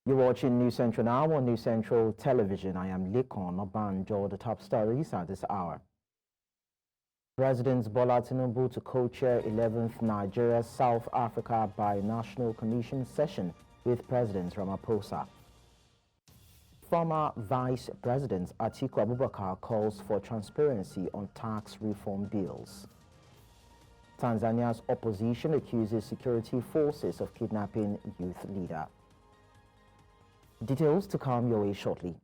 You're watching News Central now on News Central Television. I am Lekon Obanjo. The top stories at this hour. President Bola Tinubu to co-chair 11th Nigeria-South Africa Binational Commission session with President Ramaphosa. Former Vice President Atiku Abubakar calls for transparency on tax reform bills. Tanzania's opposition accuses security forces of kidnapping youth leader. Details to come your way shortly.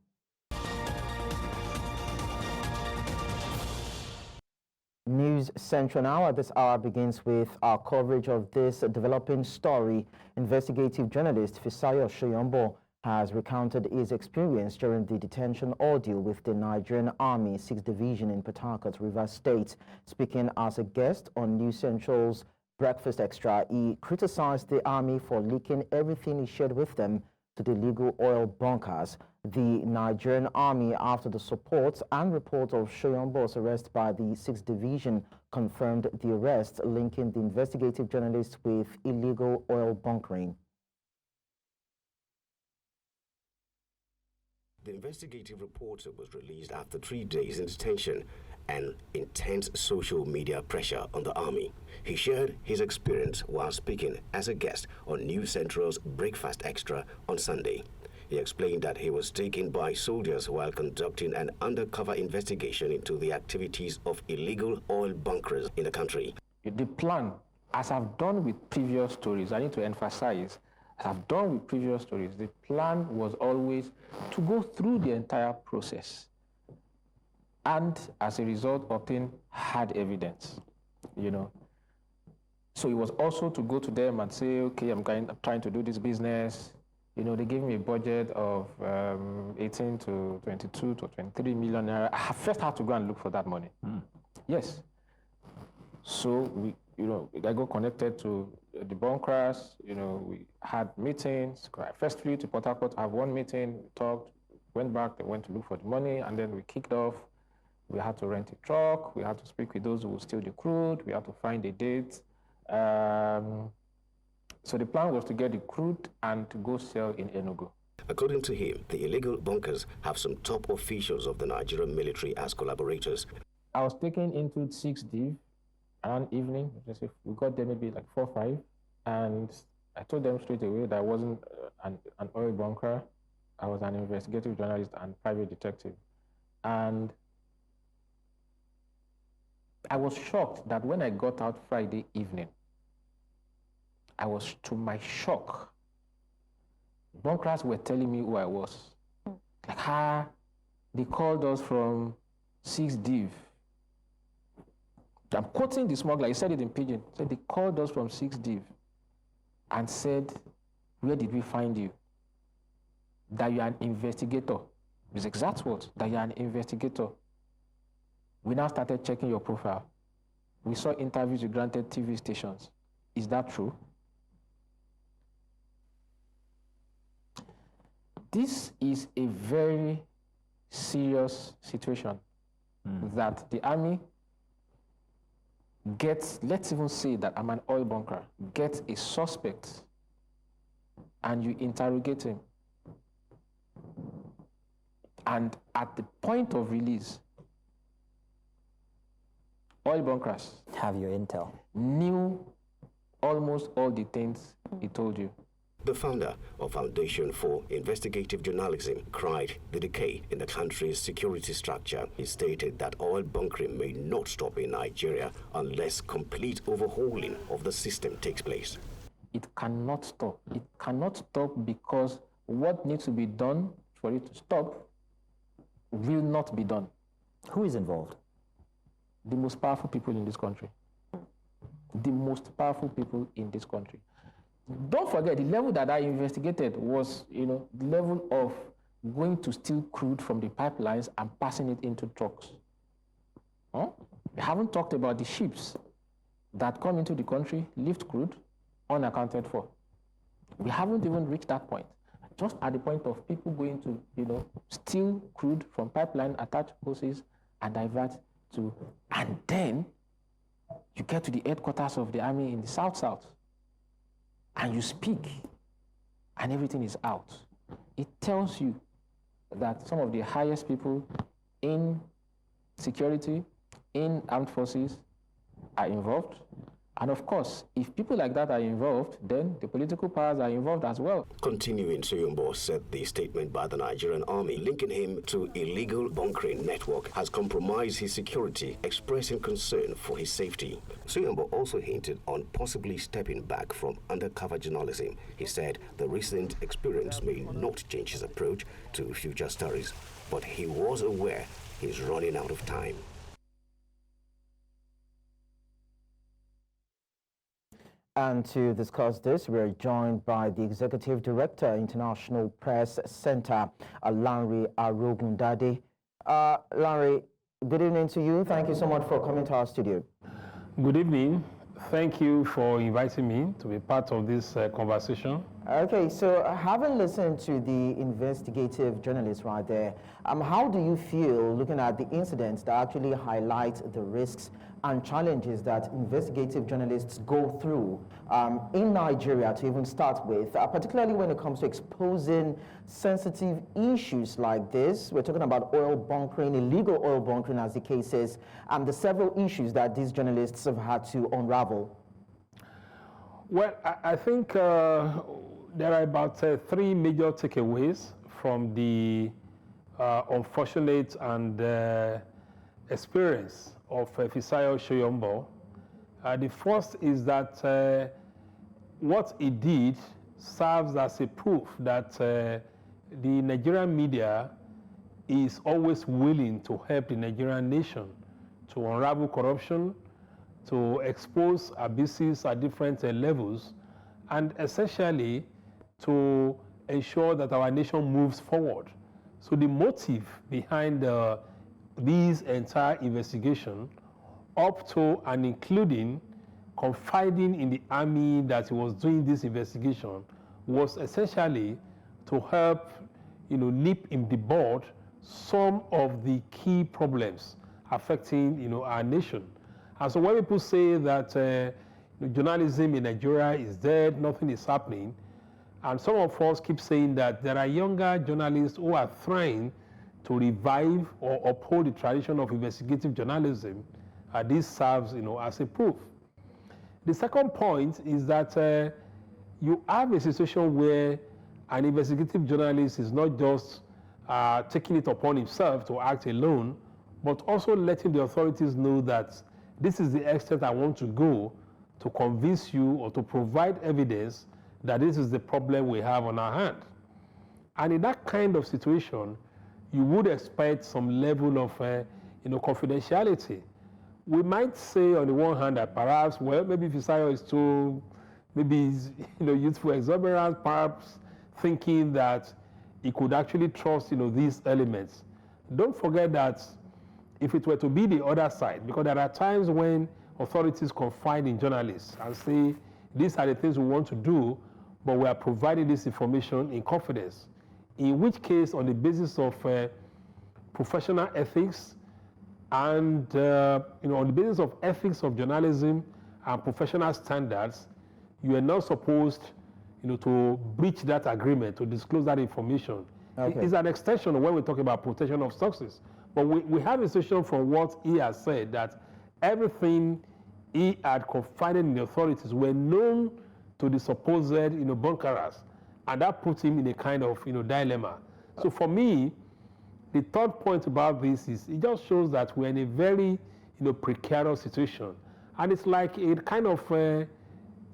News Central now at this hour begins with our coverage of this developing story. Investigative journalist Fisayo Soyombo has recounted his experience during the detention ordeal with the Nigerian Army 6th Division in Port Harcourt, Rivers State. Speaking as a guest on News Central's Breakfast Extra, he criticized the Army for leaking everything he shared with them to the illegal oil bunkers. The Nigerian Army, after the support and report of Soyombo's arrest by the 6th Division, confirmed the arrest, linking the investigative journalist with illegal oil bunkering. The investigative reporter was released after 3 days in detention and intense social media pressure on the Army. He shared his experience while speaking as a guest on News Central's Breakfast Extra on Sunday. He explained that he was taken by soldiers while conducting an undercover investigation into the activities of illegal oil bunkers in the country. The plan, as I've done with previous stories, I need to emphasize, as I've done with previous stories, the plan was always to go through the entire process and, as a result, obtain hard evidence, So it was also to go to them and say, okay, I'm trying to do this business. They gave me a budget of 18 to 22 to 23 million naira. I first had to go and look for that money. Yes. So I got connected to the bunkers. We had meetings. First flew to Port Harcourt, I have one meeting, we talked, went back, they went to look for the money, and then we kicked off. We had to rent a truck. We had to speak with those who would steal the crude. We had to find a date. So the plan was to get the crude and to go sell in Enugu. According to him, the illegal bunkers have some top officials of the Nigerian military as collaborators. I was taken into 6th Div around evening. We got there maybe like 4 or 5, and I told them straight away that I wasn't an oil bunker. I was an investigative journalist and private detective. And I was shocked that when I got out Friday evening, I was, to my shock, bunkers were telling me who I was. Like, they called us from 6th Div. I'm quoting the smuggler, he said it in pidgin. He said, they called us from 6th Div and said, where did we find you? That you're an investigator. It's exact words, that you're an investigator. We now started checking your profile. We saw interviews you granted TV stations. Is that true? This is a very serious situation that the Army gets, let's even say that I'm an oil bunker, gets a suspect and you interrogate him. And at the point of release, oil bunkers Have your intel. knew almost all the things he told you. The founder of Foundation for Investigative Journalism cried the decay in the country's security structure. He stated that oil bunkering may not stop in Nigeria unless complete overhauling of the system takes place. It cannot stop. It cannot stop because what needs to be done for it to stop will not be done. Who is involved? The most powerful people in this country. The most powerful people in this country. Don't forget, the level that I investigated was, the level of going to steal crude from the pipelines and passing it into trucks. We haven't talked about the ships that come into the country, lift crude, unaccounted for. We haven't even reached that point. Just at the point of people going to, steal crude from pipeline, attach hoses, and divert to, and then you get to the headquarters of the Army in the South, and you speak, and everything is out. it tells you that some of the highest people in security, in armed forces, are involved. And of course, if people like that are involved, then the political powers are involved as well. Continuing, Soyombo said the statement by the Nigerian Army linking him to illegal bunkering network has compromised his security, expressing concern for his safety. Soyombo also hinted on possibly stepping back from undercover journalism. He said the recent experience may not change his approach to future stories, but he was aware he's running out of time. And to discuss this, we are joined by the Executive Director, International Press Center, Lanre Arogundade. Lanre, good evening to you. Thank you so much for coming to our studio. Good evening. Thank you for inviting me to be part of this conversation. Okay, so having listened to the investigative journalist right there, how do you feel looking at the incidents that actually highlight the risks and challenges that investigative journalists go through in Nigeria to even start with, particularly when it comes to exposing sensitive issues like this? We're talking about oil bunkering, illegal oil bunkering as the case is, and the several issues that these journalists have had to unravel. Well, I think there are about 3 major takeaways from the unfortunate and experience of Fisayo Soyombo. The first is that what he did serves as a proof that the Nigerian media is always willing to help the Nigerian nation to unravel corruption, to expose abuses at different levels, and essentially to ensure that our nation moves forward. So the motive behind this entire investigation, up to and including confiding in the army that he was doing this investigation, was essentially to help, nip in the bud some of the key problems affecting, our nation. And so when people say that journalism in Nigeria is dead, nothing is happening, and some of us keep saying that there are younger journalists who are trying to revive or uphold the tradition of investigative journalism, this serves, as a proof. The second point is that you have a situation where an investigative journalist is not just taking it upon himself to act alone, but also letting the authorities know that this is the extent I want to go to convince you or to provide evidence that this is the problem we have on our hand. And in that kind of situation, you would expect some level of confidentiality. We might say on the one hand that perhaps, well, maybe Fisayo is too, maybe he's youthful exuberance, perhaps thinking that he could actually trust these elements. Don't forget that if it were to be the other side, because there are times when authorities confide in journalists and say, these are the things we want to do, but we are providing this information in confidence. In which case, on the basis of professional ethics and on the basis of ethics of journalism and professional standards, you are not supposed to breach that agreement, to disclose that information. Okay. It's an extension of when we talk about protection of success. But we have a situation from what he has said that everything he had confided in the authorities were known to the supposed bunkerers, and that put him in a kind of dilemma. So for me, the third point about this is it just shows that we're in a very precarious situation, and it's like a kind of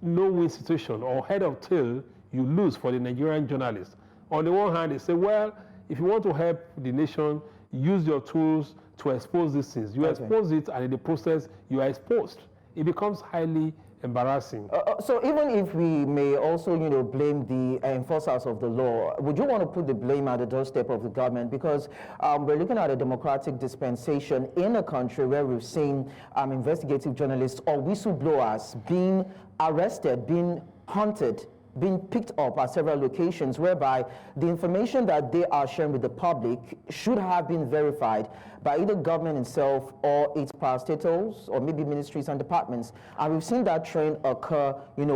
no-win situation, or head of tail you lose for the Nigerian journalists. On the one hand, they say, well, if you want to help the nation, use your tools to expose these things. You expose it, and in the process, you are exposed. It becomes highly embarrassing. So even if we may also, blame the enforcers of the law, would you want to put the blame at the doorstep of the government? Because we're looking at a democratic dispensation in a country where we've seen investigative journalists or whistleblowers being arrested, being hunted being picked up at several locations, whereby the information that they are sharing with the public should have been verified by either government itself or its parastatals or maybe ministries and departments. And we've seen that trend occur,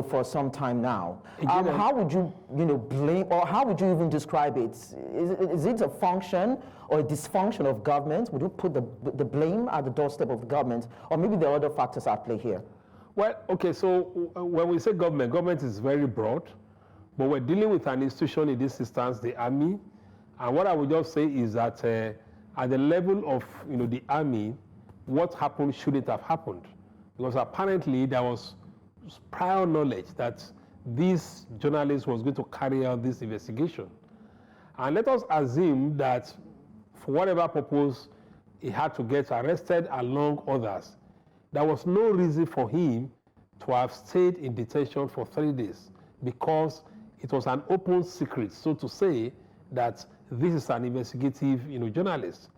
for some time now. How would you, blame, or how would you even describe it? Is it a function or a dysfunction of government? Would you put the blame at the doorstep of the government, or maybe there are other factors at play here? Well, okay, so when we say government is very broad, but we're dealing with an institution in this instance, the Army. And what I would just say is that at the level of the Army, what happened shouldn't have happened. Because apparently there was prior knowledge that this journalist was going to carry out this investigation. And let us assume that for whatever purpose he had to get arrested along others, there was no reason for him to have stayed in detention for 3 days, because it was an open secret, so to say, that this is an investigative journalist.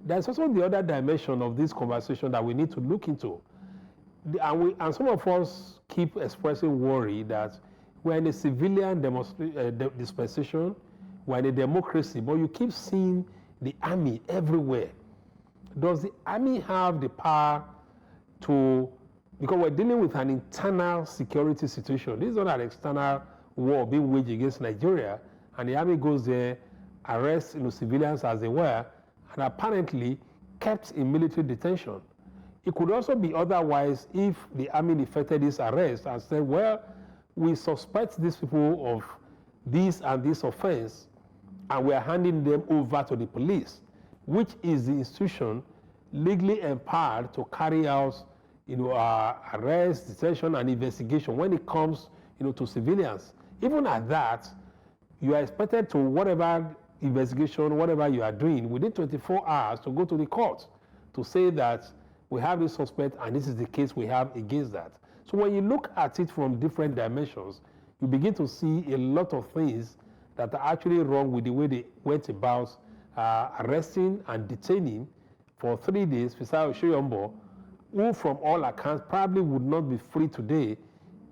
There's also the other dimension of this conversation that we need to look into. And some of us keep expressing worry that we're in a civilian dispensation, we're in a democracy, but you keep seeing the Army everywhere. Does the Army have the power to, because we're dealing with an internal security situation. This is not an external war being waged against Nigeria, and the Army goes there, arrests civilians as they were, and apparently kept in military detention. It could also be otherwise if the Army effected this arrest and said, well, we suspect these people of this and this offense, and we're handing them over to the police, which is the institution legally empowered to carry out arrest, detention, and investigation when it comes to civilians. Even at that, you are expected to, whatever investigation, whatever you are doing, within 24 hours to go to the court to say that we have this suspect and this is the case we have against that. So when you look at it from different dimensions, you begin to see a lot of things that are actually wrong with the way they went about arresting and detaining for 3 days Fisayo Soyombo, who from all accounts probably would not be free today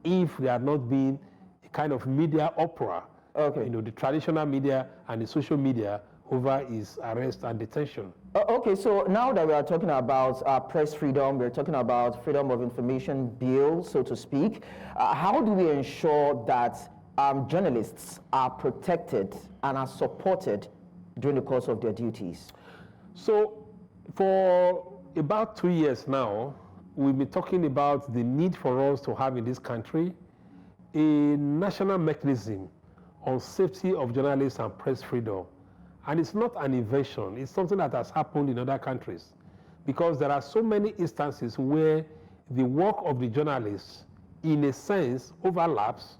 if there had not been a kind of media opera, the traditional media and the social media over his arrest and detention. Okay, so now that we are talking about press freedom, we're talking about freedom of information bill, so to speak, how do we ensure that journalists are protected and are supported during the course of their duties? So for about 2 years now, we've been talking about the need for us to have in this country a national mechanism on safety of journalists and press freedom. And it's not an invention, it's something that has happened in other countries, because there are so many instances where the work of the journalists, in a sense, overlaps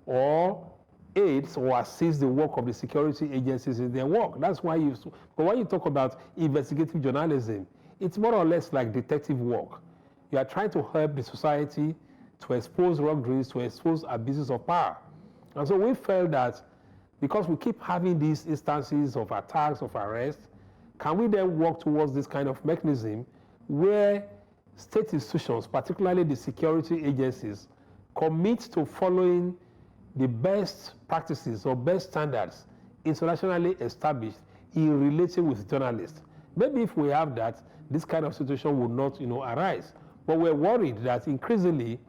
or aids or assists the work of the security agencies in their work. That's why but when you talk about investigative journalism, it's more or less like detective work. You are trying to help the society to expose wrongdoings, to expose abuses of power. And so we felt that because we keep having these instances of attacks, of arrests, can we then work towards this kind of mechanism where state institutions, particularly the security agencies, commit to following the best practices or best standards internationally established in relating with journalists? Maybe if we have that, this kind of situation would not, arise. But we're worried that increasingly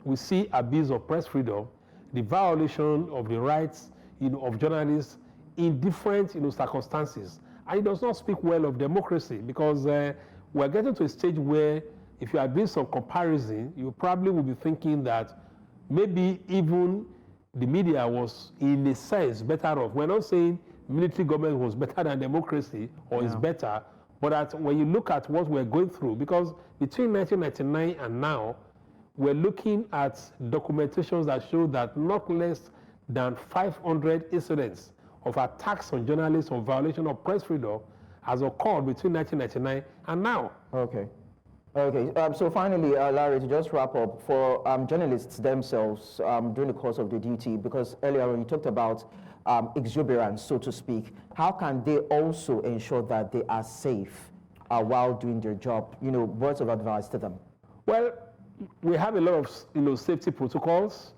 we see abuse of press freedom, the violation of the rights, of journalists in different, circumstances. And it does not speak well of democracy, because we're getting to a stage where if you are doing some comparison, you probably will be thinking that maybe even the media was, in a sense, better off. We're not saying military government was better than democracy or is better, but that when you look at what we're going through, because between 1999 and now, we're looking at documentations that show that not less than 500 incidents of attacks on journalists or violation of press freedom has occurred between 1999 and now. Okay. So finally, Larry, to just wrap up, for journalists themselves during the course of the duty, because earlier when you talked about exuberance, so to speak, how can they also ensure that they are safe while doing their job? Words of advice to them. Well, we have a lot of safety protocols.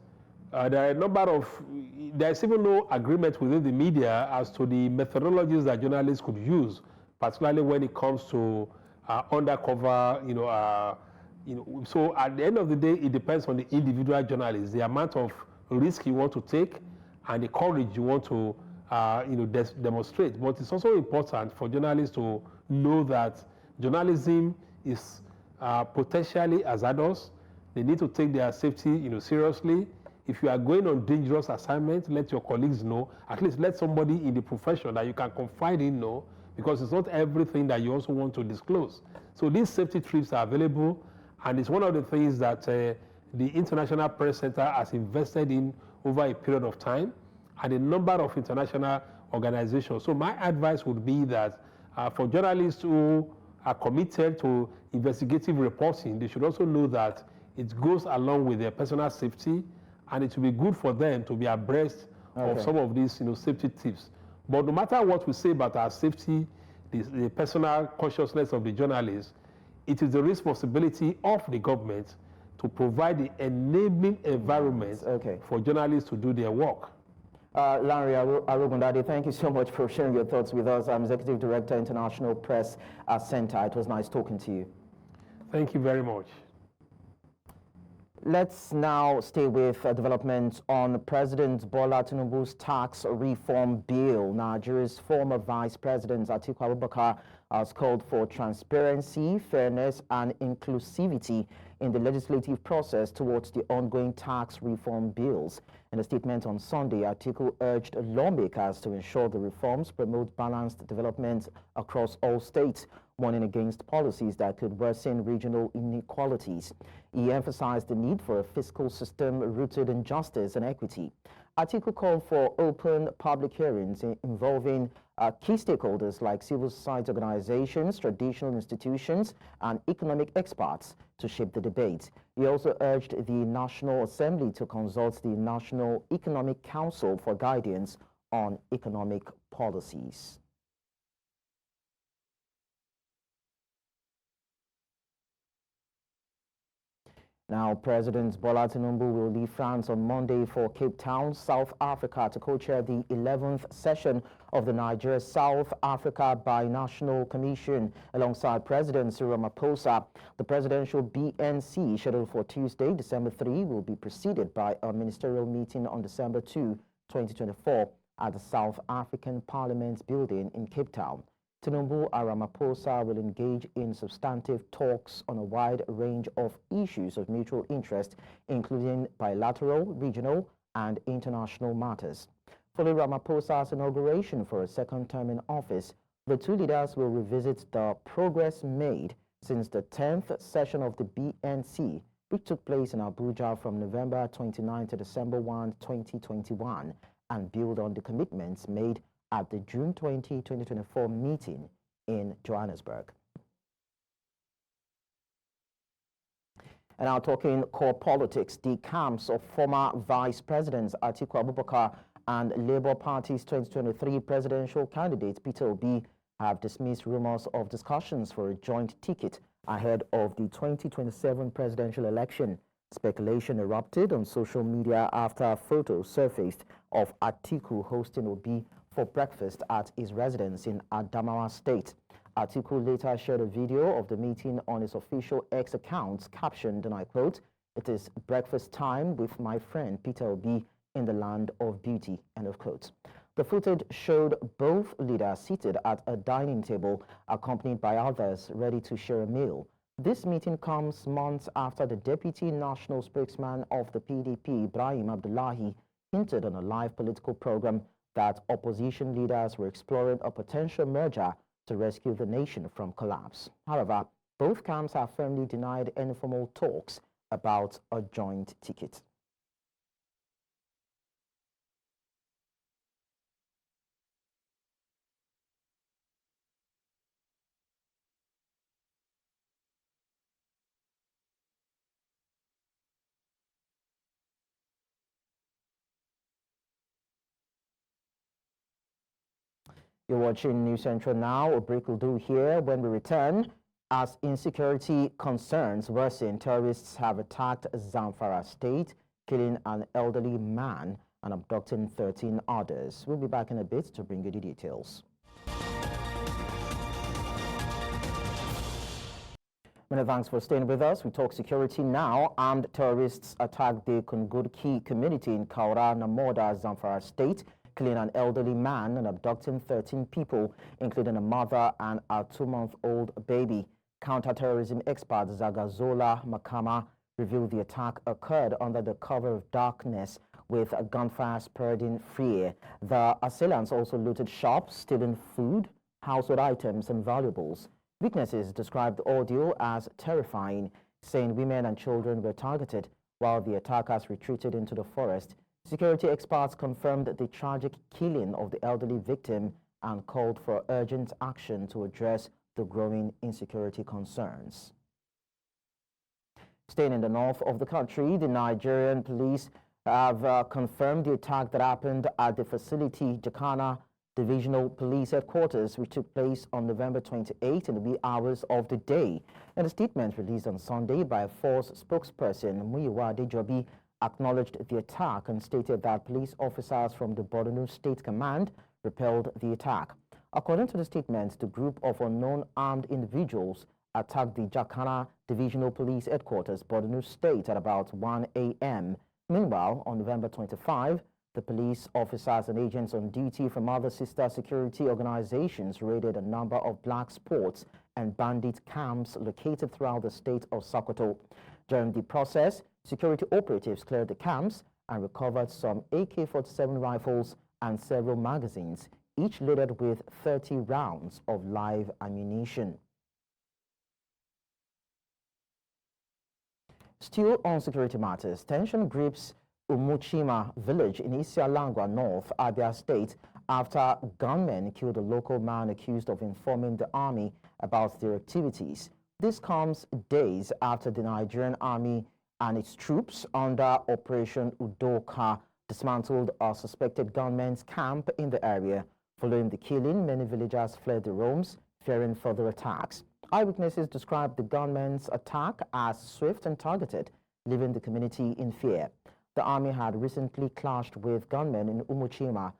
There's even no agreement within the media as to the methodologies that journalists could use, particularly when it comes to undercover, so at the end of the day, it depends on the individual journalist, the amount of risk you want to take and the courage you want to, demonstrate. But it's also important for journalists to know that journalism is potentially hazardous. They need to take their safety, seriously. If you are going on dangerous assignments, let your colleagues know. At least let somebody in the profession that you can confide in know, because it's not everything that you also want to disclose. So these safety trips are available, and it's one of the things that the International Press Center has invested in over a period of time, and a number of international organizations. So my advice would be that for journalists who are committed to investigative reporting, they should also know that it goes along with their personal safety, and it will be good for them to be abreast of some of these safety tips. But no matter what we say about our safety, the personal consciousness of the journalists, it is the responsibility of the government to provide the enabling environment for journalists to do their work. Lanre Arogundade, thank you so much for sharing your thoughts with us. I'm Executive Director, International Press Center. It was nice talking to you. Thank you very much. Let's now stay with developments on President Bola Tinubu's tax reform bill. Nigeria's former Vice President Atiku Abubakar has called for transparency, fairness, and inclusivity in the legislative process towards the ongoing tax reform bills. In a statement on Sunday, Atiku urged lawmakers to ensure the reforms promote balanced development across all states, warning against policies that could worsen regional inequalities. He emphasized the need for a fiscal system rooted in justice and equity. Atiku called for open public hearings involving key stakeholders like civil society organizations, traditional institutions, and economic experts to shape the debate. He also urged the National Assembly to consult the National Economic Council for guidance on economic policies. Now, President Bola Tinubu will leave France on Monday for Cape Town, South Africa, to co-chair the 11th session of the Nigeria-South Africa Binational Commission alongside President Cyril Ramaphosa. The presidential BNC, scheduled for Tuesday, December 3, will be preceded by a ministerial meeting on December 2, 2024 at the South African Parliament building in Cape Town. Tinubu and Ramaphosa will engage in substantive talks on a wide range of issues of mutual interest, including bilateral, regional, and international matters. Following Ramaphosa's inauguration for a second term in office, the two leaders will revisit the progress made since the 10th session of the BNC, which took place in Abuja from November 29 to December 1, 2021, and build on the commitments made at the June 20, 2024 meeting in Johannesburg. And now talking core politics, the camps of former Vice Presidents Atiku Abubakar and Labour Party's 2023 presidential candidate Peter Obi have dismissed rumors of discussions for a joint ticket ahead of the 2027 presidential election. Speculation erupted on social media after photos surfaced of Atiku hosting Obi for breakfast at his residence in Adamawa State. Atiku later shared a video of the meeting on his official X account, captioned, and I quote, "It is breakfast time with my friend Peter Obi in the land of beauty," end of quote. The footage showed both leaders seated at a dining table, accompanied by others ready to share a meal. This meeting comes months after the deputy national spokesman of the PDP, Ibrahim Abdullahi, hinted on a live political program that opposition leaders were exploring a potential merger to rescue the nation from collapse. However, both camps have firmly denied any formal talks about a joint ticket. You're watching News Central now. A break will do here. When we return, as insecurity concerns worsen, terrorists have attacked Zamfara State, killing an elderly man and abducting 13 others. We'll be back in a bit to bring you the details. Many thanks for staying with us. We talk security now. Armed terrorists attacked the Kungurki community in Kaura, Namoda, Zamfara State, killing an elderly man and abducting 13 people, including a mother and a 2-month-old baby. Counterterrorism expert Zagazola Makama revealed the attack occurred under the cover of darkness with gunfire spreading fear. The assailants also looted shops, stealing food, household items, and valuables. Witnesses described the ordeal as terrifying, saying women and children were targeted while the attackers retreated into the forest. Security experts confirmed the tragic killing of the elderly victim and called for urgent action to address the growing insecurity concerns. Staying in the north of the country, the Nigerian police have confirmed the attack that happened at the facility Jacana Divisional Police Headquarters, which took place on November 28 in the wee hours of the day. In a statement released on Sunday by a force spokesperson, Muyiwa Adejobi acknowledged the attack and stated that police officers from the Kaduna State Command repelled the attack. According to the statement, the group of unknown armed individuals attacked the Jacana Divisional Police Headquarters, Kaduna State, at about 1 a.m. Meanwhile, on November 25, the police officers and agents on duty from other sister security organizations raided a number of black sports and bandit camps located throughout the state of Sokoto. During the process, security operatives cleared the camps and recovered some AK-47 rifles and several magazines, each loaded with 30 rounds of live ammunition. Still on security matters, tension grips Umuchima village in Isialangwa, North Abia State, after gunmen killed a local man accused of informing the army about their activities. This comes days after the Nigerian Army and its troops under Operation Udoka dismantled a suspected gunmen's camp in the area. Following the killing, many villagers fled the roams, fearing further attacks. Eyewitnesses described the gunmen's attack as swift and targeted, leaving the community in fear. The army had recently clashed with gunmen in Umuchima,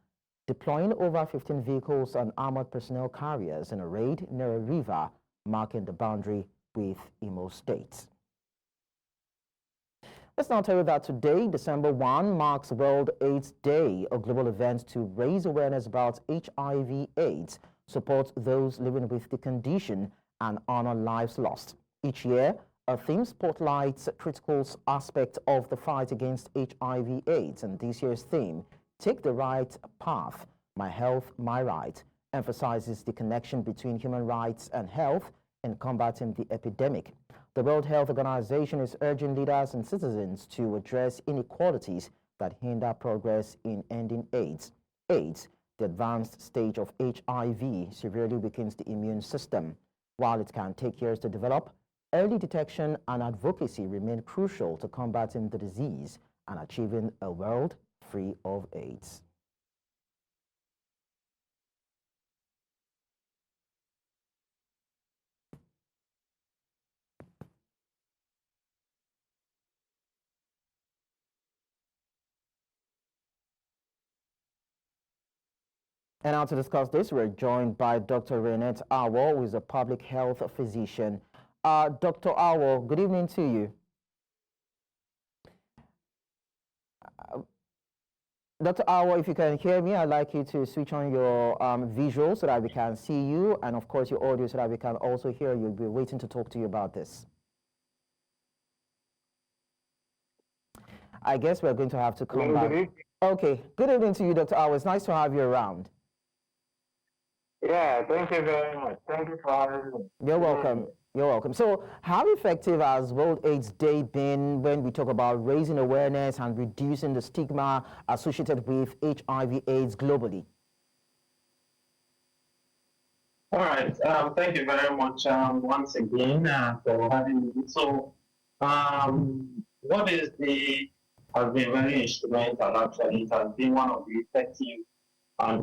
deploying over 15 vehicles and armored personnel carriers in a raid near a river marking the boundary with Imo State. Let's now tell you that today, December 1, marks World AIDS Day, a global event to raise awareness about HIV/AIDS, support those living with the condition, and honor lives lost. Each year, a theme spotlights critical aspect of the fight against HIV/AIDS, and this year's theme, Take the Right Path, My Health, My Right, emphasizes the connection between human rights and health in combating the epidemic. The World Health Organization is urging leaders and citizens to address inequalities that hinder progress in ending AIDS. AIDS, the advanced stage of HIV, severely weakens the immune system. While it can take years to develop, early detection and advocacy remain crucial to combating the disease and achieving a world free of AIDS. And now to discuss this, we're joined by Dr. Renette Awo, who is a public health physician. Dr. Awo, good evening to you. Dr. Awo, if you can hear me, I'd like you to switch on your visual so that we can see you, and of course your audio so that we can also hear you. We're waiting to talk to you about this. I guess we're going to have to come back. Okay, good evening to you, Dr. Awo. It's nice to have you around. Yeah, thank you very much. Thank you for having me. You're welcome. You're welcome. So how effective has World AIDS Day been when we talk about raising awareness and reducing the stigma associated with HIV/AIDS globally? All right. Thank you very much once again for having me. So what is has been very instrumental, actually. It has been one of the effective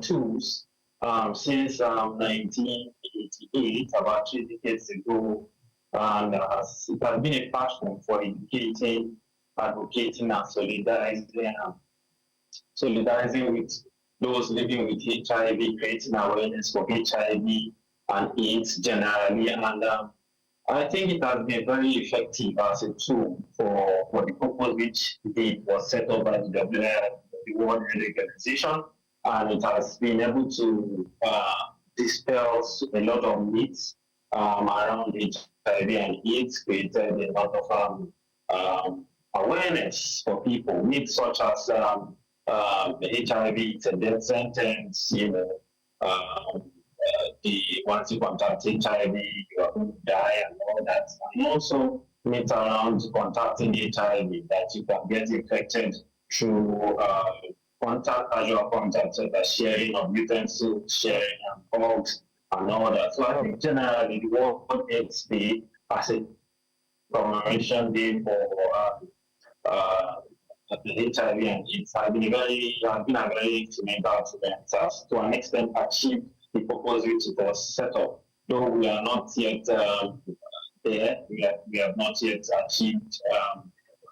tools since 1988, about 3 decades ago, and it has been a platform for educating advocating and solidarizing with those living with HIV, creating awareness for HIV and AIDS generally. And I think it has been very effective as a tool for the purpose which it was set up by the World Health Organization, and it has been able to dispel a lot of myths around HIV and AIDS, created a lot of awareness for people, myths such as HIV, it's a death sentence, once you contact HIV, you are going to die and all that. And also myths around contacting HIV, that you can get infected through casual contact, such as sharing of utensils, sharing of hugs, and all that. So I think generally the World AIDS Day as a commemoration day for the HIV and AIDS has been a very instrumental event, to an extent achieved the purpose which it was set up. Though we are not yet there, we have not yet achieved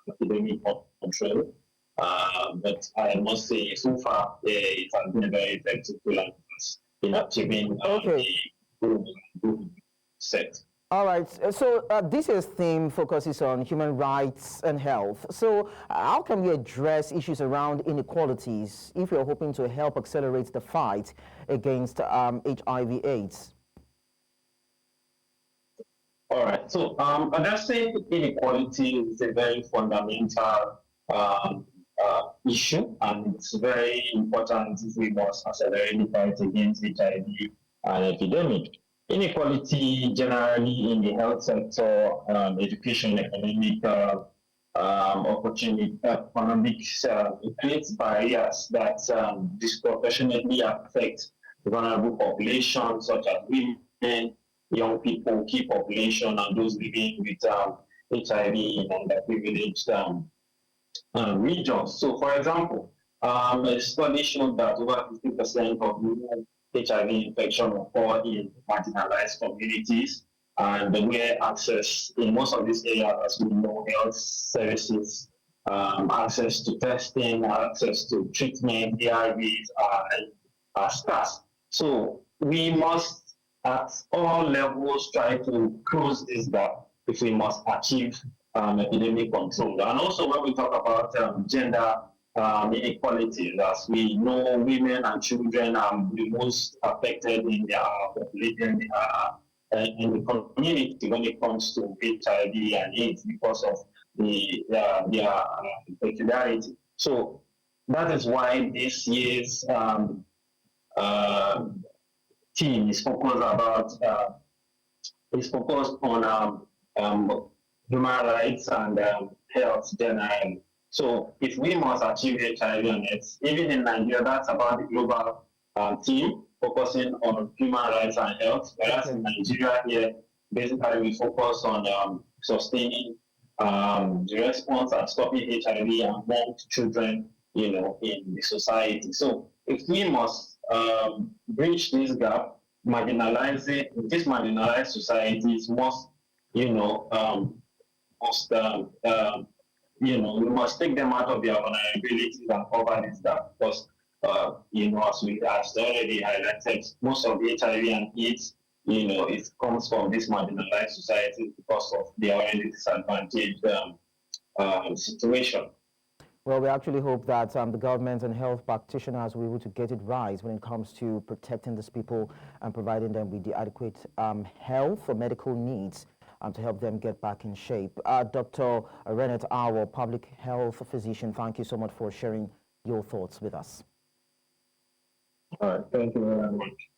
epidemic control. But I must say, so far, it has been a very effective tool in achieving the goal set. All right, so this year's theme focuses on human rights and health. So how can we address issues around inequalities if you're hoping to help accelerate the fight against HIV/AIDS? All right, so addressing inequality is a very fundamental issue, and it's very important if we must accelerate the fight against HIV and epidemic. Inequality generally in the health sector, education, economic opportunity, it creates barriers that disproportionately affect vulnerable populations such as women, young people, key population, and those living with HIV in underprivileged regions. So, for example, a study showed that over 50% of new HIV infection occur in marginalized communities, and where access in most of these areas, as we know, health services, access to testing, access to treatment, ARVs are scarce. So we must, at all levels, try to close this gap if we must achieve epidemic control. And also, when we talk about gender inequalities, as we know, women and children are the most affected in their population in the community when it comes to HIV and AIDS because of their peculiarity. So that is why this year's team is focused on human rights and health generally. So if we must achieve HIV and AIDS, even in Nigeria, that's about the global team focusing on human rights and health. Whereas in Nigeria here, basically we focus on sustaining the response and stopping HIV among children, in the society. So if we must bridge this gap, these marginalized societies must, we must take them out of their vulnerabilities and cover this gap because, as we have already highlighted, most of the HIV and AIDS, it comes from this marginalized society because of the already disadvantaged situation. Well, we actually hope that the government and health practitioners will be able to get it right when it comes to protecting these people and providing them with the adequate health or medical needs to help them get back in shape. Dr. Renette Awo, public health physician, thank you so much for sharing your thoughts with us. All right, thank you very much.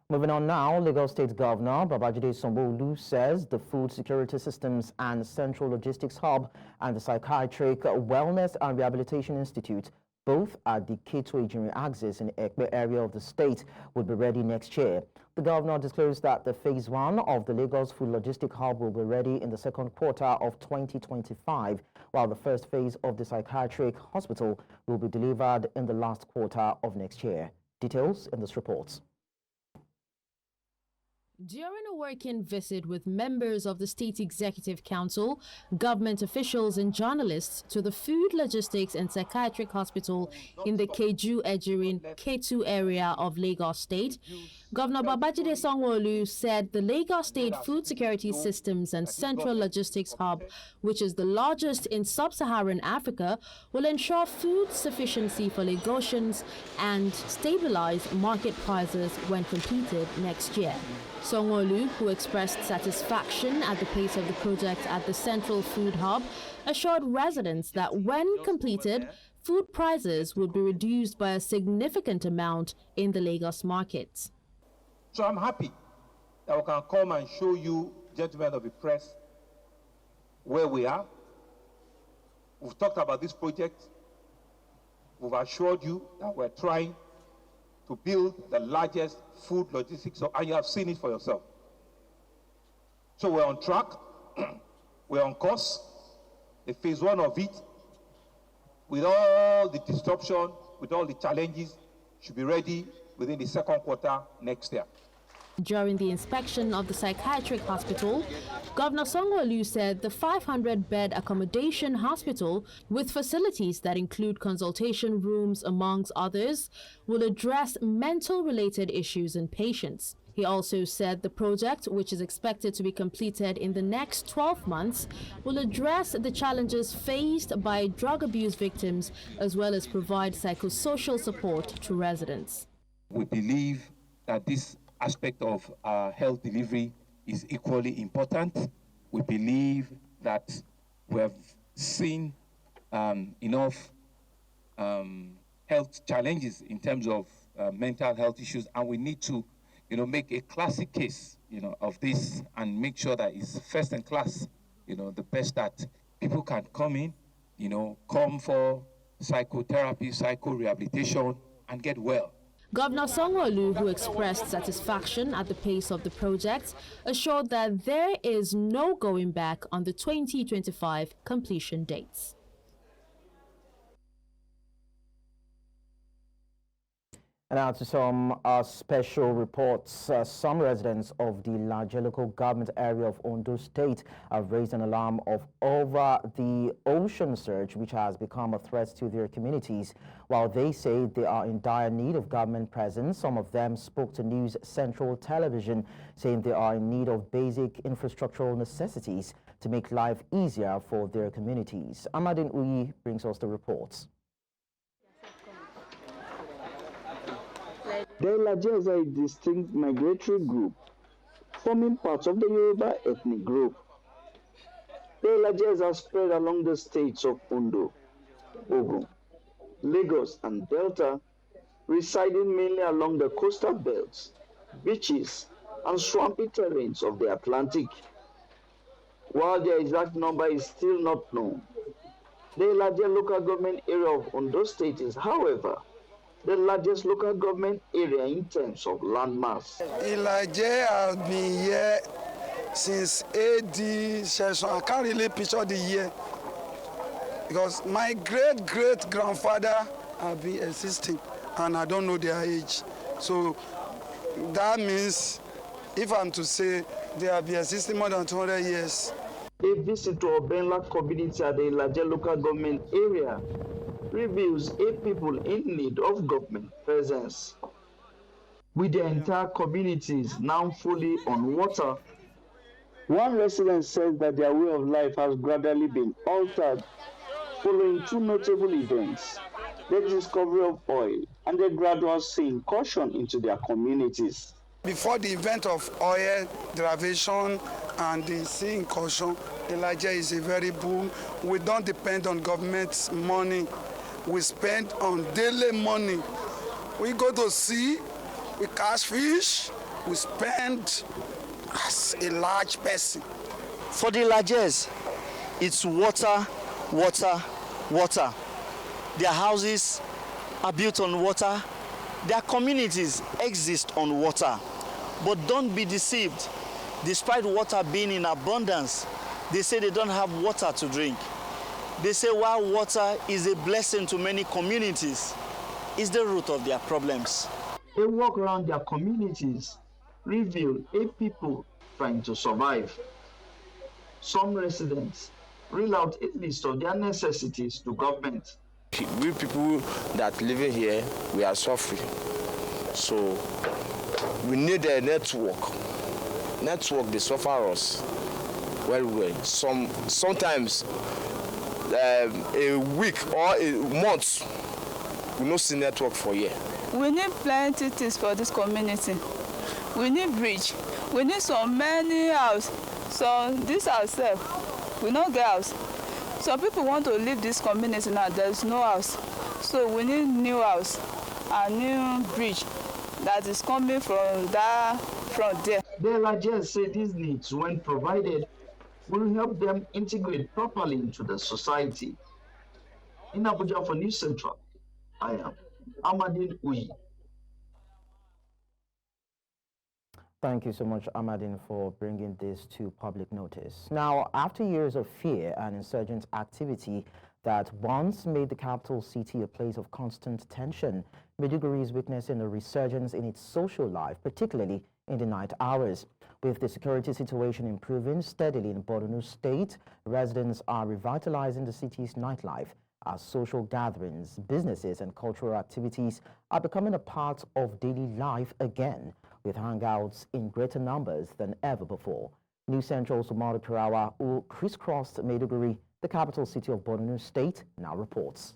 Moving on now, Lagos State Governor Babajide Sanwo-Olu says the Food Security Systems and Central Logistics Hub and the Psychiatric Wellness and Rehabilitation Institute, both at the Keto axis in the Ekpe area of the state, will be ready next year. The governor disclosed that the phase 1 of the Lagos Food Logistics Hub will be ready in the second quarter of 2025, while the first phase of the psychiatric hospital will be delivered in the last quarter of next year. Details in this report. During a working visit with members of the State Executive Council, government officials and journalists to the Food, Logistics and Psychiatric Hospital in the Keju-Ejirin Ketu area of Lagos State, Governor Babajide Sanwo-Olu said the Lagos State Food Security Systems and Central Logistics Hub, which is the largest in sub-Saharan Africa, will ensure food sufficiency for Lagosians and stabilize market prices when completed next year. Sanwo-Olu, who expressed satisfaction at the pace of the project at the Central Food Hub, assured residents that when completed, food prices would be reduced by a significant amount in the Lagos markets. So I'm happy that we can come and show you, gentlemen of the press, where we are. We've talked about this project. We've assured you that we're trying to build the largest food logistics, and you have seen it for yourself. So we're on track, we're on course. The phase one of it, with all the disruption, with all the challenges, should be ready within the second quarter next year. During the inspection of the psychiatric hospital, Governor Sanwo-Olu said the 500-bed accommodation hospital, with facilities that include consultation rooms, amongst others, will address mental-related issues in patients. He also said the project, which is expected to be completed in the next 12 months, will address the challenges faced by drug abuse victims as well as provide psychosocial support to residents. We believe that this aspect of health delivery is equally important. We believe that we have seen enough health challenges in terms of mental health issues, and we need to, make a classic case, of this and make sure that it's first in class, the best that people can come in, come for psychotherapy, psycho-rehabilitation, and get well. Governor Sanwo-Olu, who expressed satisfaction at the pace of the project, assured that there is no going back on the 2025 completion dates. And now to some special reports. Some residents of the larger local government area of Ondo State have raised an alarm over the ocean surge, which has become a threat to their communities. While they say they are in dire need of government presence, some of them spoke to News Central Television, saying they are in need of basic infrastructural necessities to make life easier for their communities. Amadin Uyi brings us the reports. The Ilajes are a distinct migratory group, forming part of the Yoruba ethnic group. The Ilajes are spread along the states of Ondo, Ogun, Lagos, and Delta, residing mainly along the coastal belts, beaches, and swampy terrains of the Atlantic. While their exact number is still not known, the Ilaje local government area of Ondo State is, however, the largest local government area in terms of landmass. Ilaje has been here since AD session. I can't really picture the year because my great-great-grandfather have been existing and I don't know their age. So that means if I'm to say they have been existing more than 200 years. A visit to Obenla community at the Ilaje local government area reveals a people in need of government presence. With their entire communities now fully on water, one resident says that their way of life has gradually been altered following two notable events: the discovery of oil and the gradual sea incursion into their communities. Before the event of oil derivation and the sea incursion, Ilaje is a very boom. We don't depend on government's money. We spend on daily money. We go to sea, we catch fish, we spend as a large person. For the Ilajes, it's water, water, water. Their houses are built on water. Their communities exist on water. But don't be deceived. Despite water being in abundance, they say they don't have water to drink. They say while water is a blessing to many communities, it's the root of their problems. They walk around their communities reveal 8 people trying to survive. Some residents reel out a list of their necessities to government. We people that live here, we are suffering. So we need a network. Network, they suffer us well. Sometimes a week or a month, we no see network for here. We need plenty things for this community. We need bridge. We need so many houses. So this ourselves, we don't get house. So people want to leave this community now. There's no house. So we need new house and new bridge that is coming from there. The LRGs say these needs, when provided, will help them integrate properly into the society. In Abuja for News Central, I am Amadine Uyi. Thank you so much, Amadine, for bringing this to public notice. Now, after years of fear and insurgent activity that once made the capital city a place of constant tension, Maiduguri is witnessing a resurgence in its social life, particularly in the night hours. With the security situation improving steadily in Kaduna State, residents are revitalizing the city's nightlife as social gatherings, businesses and cultural activities are becoming a part of daily life again, with hangouts in greater numbers than ever before. News Central Somali Pirawa, who crisscrossed Maiduguri, the capital city of Kaduna State, now reports.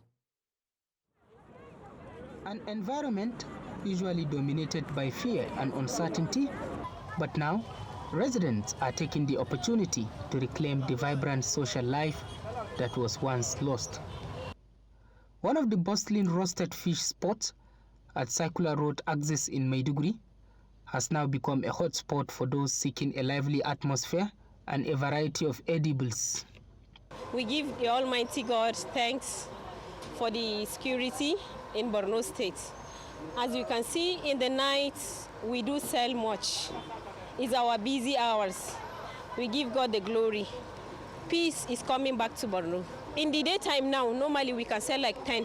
An environment usually dominated by fear and uncertainty, but now residents are taking the opportunity to reclaim the vibrant social life that was once lost. One of the bustling roasted fish spots at Circular Road Axis in Maiduguri has now become a hotspot for those seeking a lively atmosphere and a variety of edibles. We give the Almighty God thanks for the security in Borno State. As you can see, in the night, we do sell much. It's our busy hours. We give God the glory. Peace is coming back to Borno. In the daytime now, normally we can sell like 10,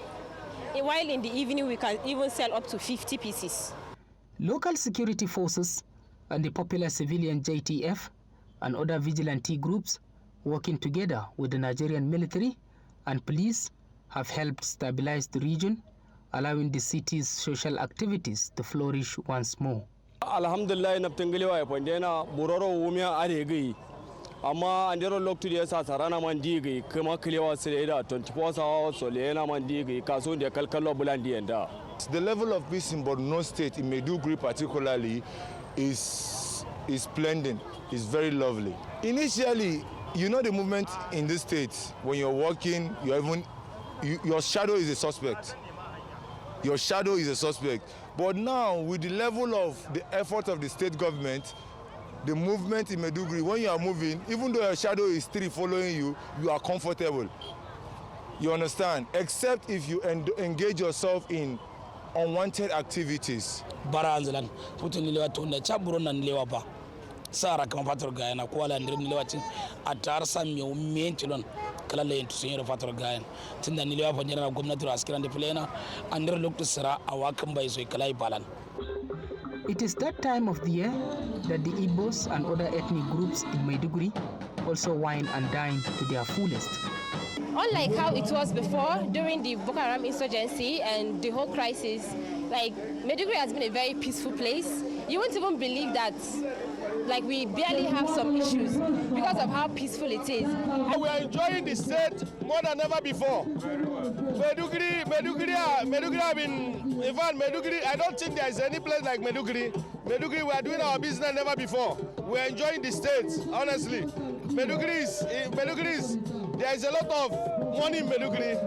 while in the evening we can even sell up to 50 pieces. Local security forces and the popular civilian JTF and other vigilante groups working together with the Nigerian military and police have helped stabilize the region, allowing the city's social activities to flourish once more. Alhamdulillah, naptengelewa yapondena buroro umia aregi. Amma andero loktu dia sa sarana mandigi kama kliwa seleda 24 hours solena mandigi kaso dia kalkalo bulandi enda. The level of peace in Borno State, in Maiduguri particularly, is splendid. It's very lovely. Initially, you know the movement in this state, when you're walking, your shadow is a suspect. Your shadow is a suspect. But now, with the level of the effort of the state government, the movement in Maiduguri, when you are moving, even though your shadow is still following you, you are comfortable. You understand? Except if you engage yourself in unwanted activities. Baranzalan, putting the Lewa Chaburon and Lewapa. Sarah Kampatroga and Aquala and Lewati at Tarsam, you mean children, Kalale to Senior Fatrogan, Tinda Nileva General Governor Askar and the Plena, and they look to Sarah, a welcome by Zoikalai Balan. It is that time of the year that the Igbos and other ethnic groups in Maiduguri also wine and dine to their fullest. Unlike how it was before during the Boko Haram insurgency and the whole crisis, like Maiduguri has been a very peaceful place. You won't even believe that, like, we barely have some issues because of how peaceful it is. We are enjoying the state more than ever before. Maiduguri, in fact, Maiduguri, I don't think there is any place like Maiduguri. Maiduguri, we are doing our business never before. We are enjoying the state, honestly. Maiduguri is, there is a lot of money in Maiduguri,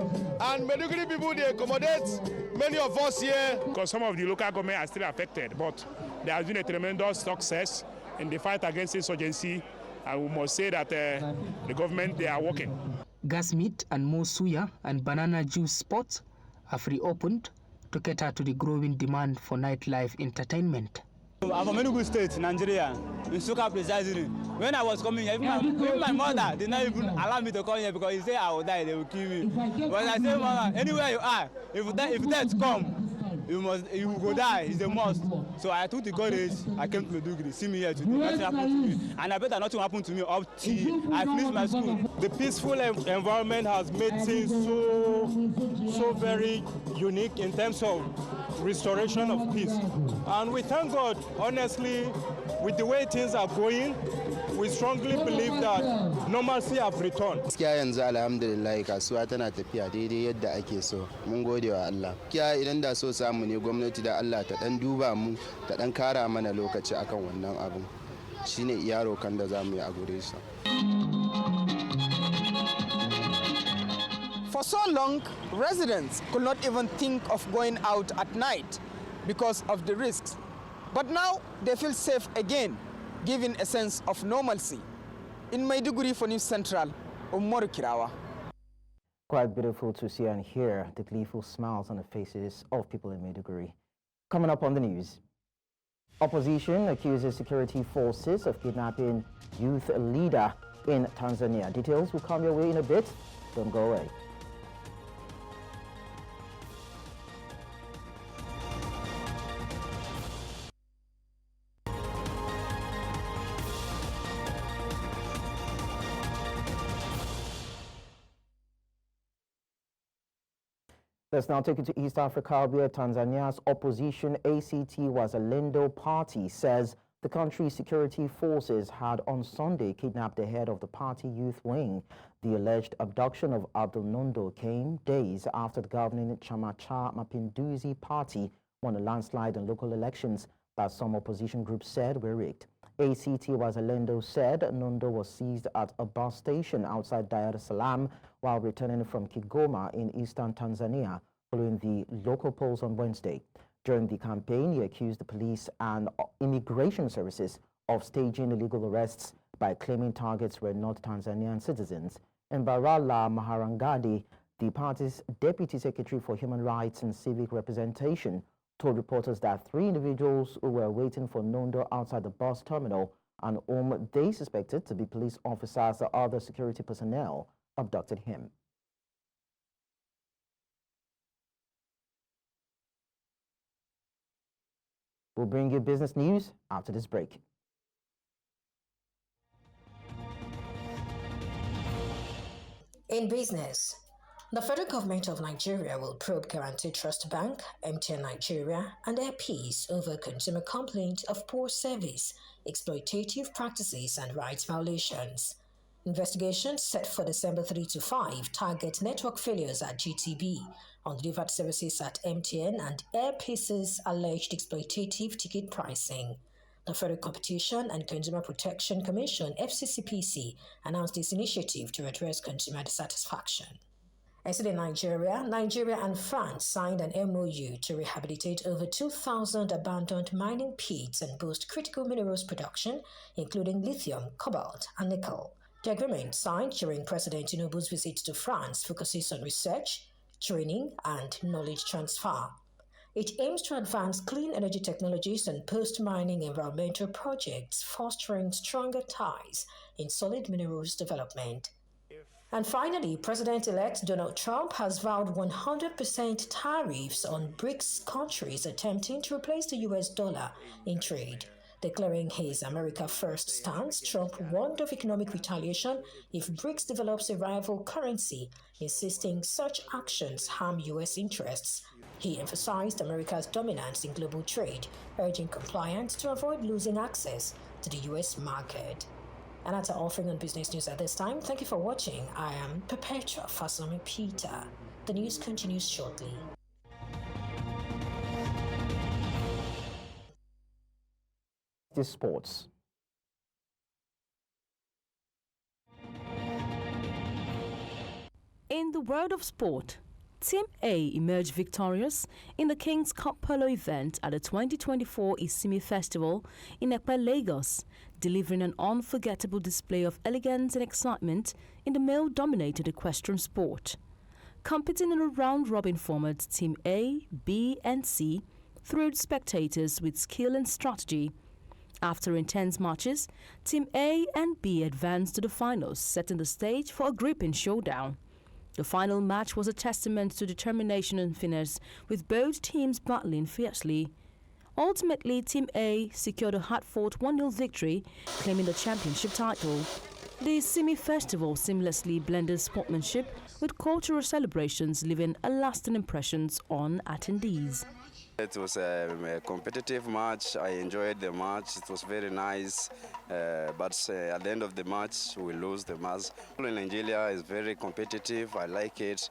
and Maiduguri people, they accommodate many of us here. Because some of the local government are still affected, but there has been a tremendous success in the fight against insurgency, and we must say that the government, they are working. Gas meat and more suya and banana juice spots have reopened to cater to the growing demand for nightlife entertainment. I'm from Enugu State, Nigeria, in Suka precisely. When I was coming here, even my mother did not even allow me to come here because he said I will die, they will kill me. But I said, Mama, anywhere you are, if death come, you will go die, it's a must. So I took the courage, I came to Maiduguri, see me here today, nothing happened to me. And I bet that nothing happened to me up till I finished my school. The peaceful environment has made things so very unique in terms of restoration of peace. And we thank God, honestly, with the way things are going, we strongly believe that normalcy have returned. Gaskiya yanzu alhamdulillah kasuwa tana tafiya daidai yadda ake so. Mun gode wa Allah. Gaskiya idan da so samu ne gwamnati da Allah ta dan duba mu ta dan kara mana lokaci akan wannan abin. Shine iya rokan da zamu yi a gure shi. For so long, residents could not even think of going out at night because of the risks. But now they feel safe again, giving a sense of normalcy. In Maiduguri for News Central, Umaru Kirawa. Quite beautiful to see and hear the gleeful smiles on the faces of people in Maiduguri. Coming up on the news, opposition accuses security forces of kidnapping youth leader in Tanzania. Details will come your way in a bit. Don't go away. Let's now take you to East Africa, where Tanzania's opposition ACT Wazalendo party says the country's security forces had on Sunday kidnapped the head of the party youth wing. The alleged abduction of Abdul Nondo came days after the governing Chama Cha Mapinduzi party won a landslide in local elections that some opposition groups said were rigged. ACT Wazalendo said Nondo was seized at a bus station outside Dar es Salaam while returning from Kigoma in eastern Tanzania following the local polls on Wednesday. During the campaign, he accused the police and immigration services of staging illegal arrests by claiming targets were not Tanzanian citizens. Mbarala Maharangadi, the party's deputy secretary for human rights and civic representation, told reporters that 3 individuals who were waiting for Nondo outside the bus terminal and whom they suspected to be police officers or other security personnel abducted him. We'll bring you business news after this break. In business, the federal government of Nigeria will probe Guarantee Trust Bank, MTN Nigeria, and Air Peace over consumer complaints of poor service, exploitative practices, and rights violations. Investigations set for December 3 to 5 target network failures at GTB, undelivered services at MTN, and Air Peace's alleged exploitative ticket pricing. The Federal Competition and Consumer Protection Commission, FCCPC, announced this initiative to address consumer dissatisfaction. As in Nigeria and France signed an MOU to rehabilitate over 2,000 abandoned mining pits and boost critical minerals production, including lithium, cobalt, and nickel. The agreement, signed during President Tinubu's visit to France, focuses on research, training, and knowledge transfer. It aims to advance clean energy technologies and post-mining environmental projects, fostering stronger ties in solid minerals development. And finally, President-elect Donald Trump has vowed 100% tariffs on BRICS countries attempting to replace the US dollar in trade. Declaring his America First stance, Trump warned of economic retaliation if BRICS develops a rival currency, insisting such actions harm US interests. He emphasized America's dominance in global trade, urging compliance to avoid losing access to the US market. And that's our offering on business news at this time. Thank you for watching. I am Perpetua Fasomi Peter. The news continues shortly. This sports. In the world of sport, Team A emerged victorious in the King's Cup Polo event at the 2024 Isimi Festival in Ekpe, Lagos, delivering an unforgettable display of elegance and excitement in the male-dominated equestrian sport. Competing in a round-robin format, Team A, B and C thrilled spectators with skill and strategy. After intense matches, Team A and B advanced to the finals, setting the stage for a gripping showdown. The final match was a testament to determination and finesse, with both teams battling fiercely. Ultimately, Team A secured a hard-fought 1-0 victory, claiming the championship title. The semi-festival seamlessly blended sportsmanship with cultural celebrations, leaving a lasting impression on attendees. It was a competitive match. I enjoyed the match. It was very nice. But at the end of the match, we lose the match. In Nigeria is very competitive. I like it.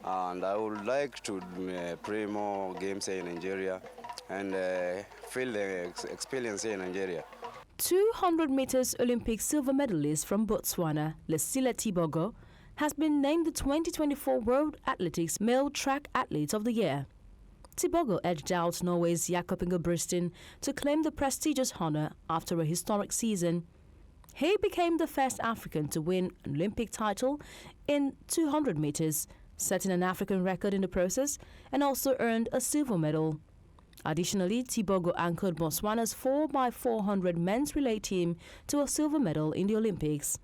And I would like to play more games here in Nigeria and feel the experience here in Nigeria. 200 meters Olympic silver medalist from Botswana, Lesile Tibogo, has been named the 2024 World Athletics Male Track Athlete of the Year. Tibogo edged out Norway's Jakob Ingebrigtsen to claim the prestigious honor after a historic season. He became the first African to win an Olympic title in 200 meters, setting an African record in the process, and also earned a silver medal. Additionally, Tibogo anchored Botswana's 4x400 men's relay team to a silver medal in the Olympics.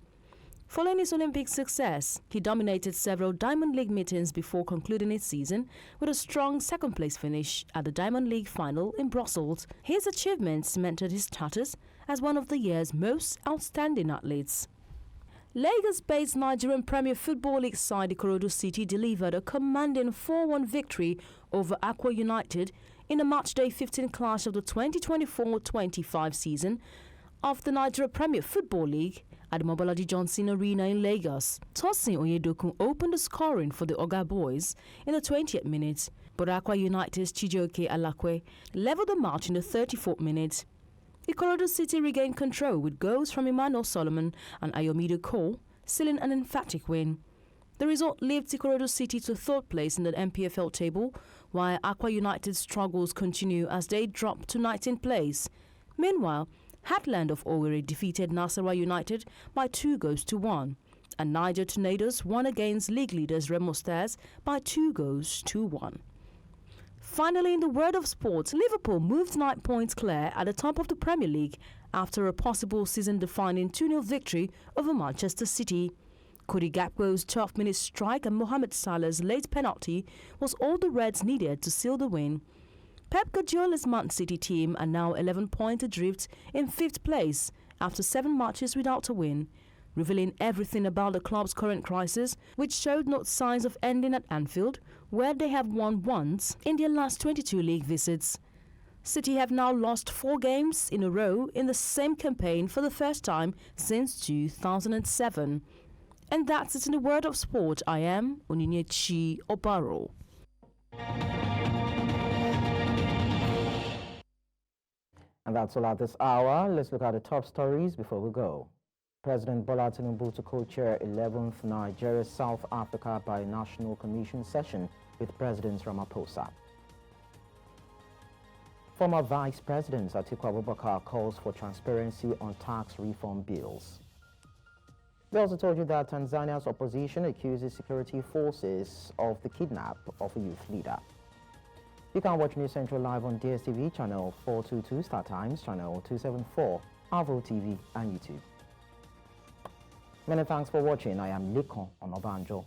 Following his Olympic success, he dominated several Diamond League meetings before concluding his season with a strong second-place finish at the Diamond League final in Brussels. His achievements cemented his status as one of the year's most outstanding athletes. Lagos-based Nigerian Premier Football League side Ikorodu City delivered a commanding 4-1 victory over Aqua United in a matchday 15 clash of the 2024-25 season of the Nigeria Premier Football League at the Mobolaji Johnson Arena in Lagos. Tosin Oyedokun opened the scoring for the Oga Boys in the 20th minute, but Aqua United's Chijioke Alakwe leveled the match in the 34th minute. Ikorodu City regained control with goals from Emmanuel Solomon and Ayomido Cole, sealing an emphatic win. The result lifts Ikorodu City to third place in the MPFL table, while Aqua United's struggles continue as they drop to 19th place. Meanwhile, Heartland of Owerri defeated Nasarawa United by 2-1, and Niger Tornadoes won against league leaders Remo Stars by 2-1. Finally, in the world of sports, Liverpool moved 9 points clear at the top of the Premier League after a possible season-defining 2-0 victory over Manchester City. Cody Gakpo's 12-minute strike and Mohamed Salah's late penalty was all the Reds needed to seal the win. Pep Guardiola's Man City team are now 11 points adrift in 5th place after 7 matches without a win, revealing everything about the club's current crisis, which showed no signs of ending at Anfield, where they have won once in their last 22 league visits. City have now lost 4 games in a row in the same campaign for the first time since 2007. And that's it in the world of sport. I am Onyinyechi Obaro. And that's all at this hour. Let's look at the top stories before we go. President Bola Tinubu to co-chair 11th Nigeria-South Africa Bi-National Commission session with President Ramaphosa. Former Vice President Atiku Abubakar calls for transparency on tax reform bills. We also told you that Tanzania's opposition accuses security forces of the kidnap of a youth leader. You can watch News Central live on DSTV channel 422, Star Times channel 274, Avo TV and YouTube. Many thanks for watching. I am Likon Onobanjo.